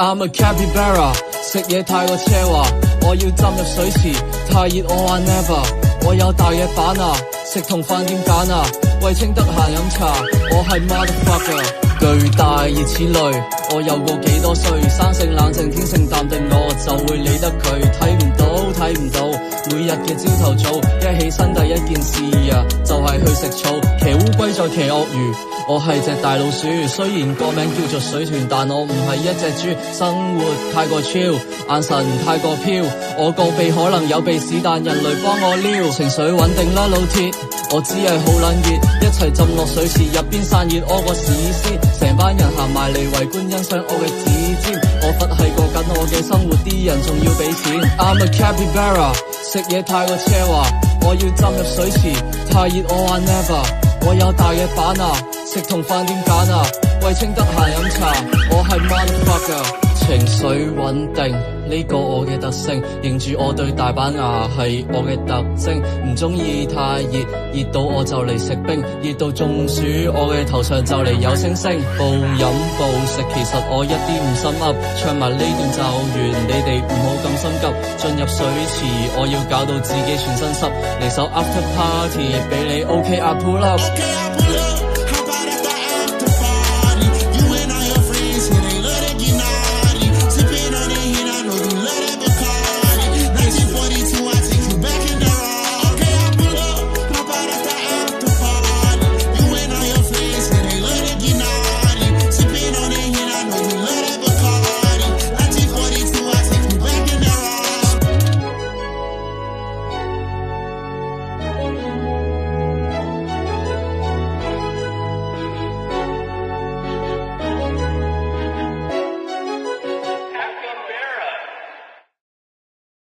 I'm a capybara， 食嘢太過奢華，我要浸入水池，太熱我話 never， 我有大嘢板啊，食同飯點揀啊，為清得閒飲茶，我係 motherfucker， 巨大熱似淚，我有過幾多歲，生性冷靜天性淡定，我就會理得佢，睇唔到，每日嘅朝頭早，一起身第一件事啊，就係去食草，騎烏龜再騎鱷魚，我係隻大老鼠，雖然個名叫做水豚，但我唔係一隻豬，生活太過 chill， 眼神太過飄，我個鼻可能有鼻屎，但人類幫我撩，情緒穩定啦老鐵，我只係好撚熱，一齊浸落水池入邊散熱，屙個屎先，成班人行埋嚟圍觀欣賞我嘅指尖，我佛係過緊我嘅生活，啲人仲要俾錢。I'm a capybara， 食嘢太過奢華，我要浸入水池，太熱我話 never， 我有大嘢板啊，食同飯點揀啊，為清得閒飲茶，我係 motherfucker。情緒穩定呢個我嘅特性，認住我對大板牙係我嘅特徵，唔中意太熱，熱到我就嚟食冰，熱到中暑，我嘅頭上就嚟有星星。暴飲暴食，其實我一啲唔心噏，唱埋呢段就完，你哋唔好咁心急。進入水池，我要搞到自己全身濕，嚟首 After Party 俾你 OK I pull up。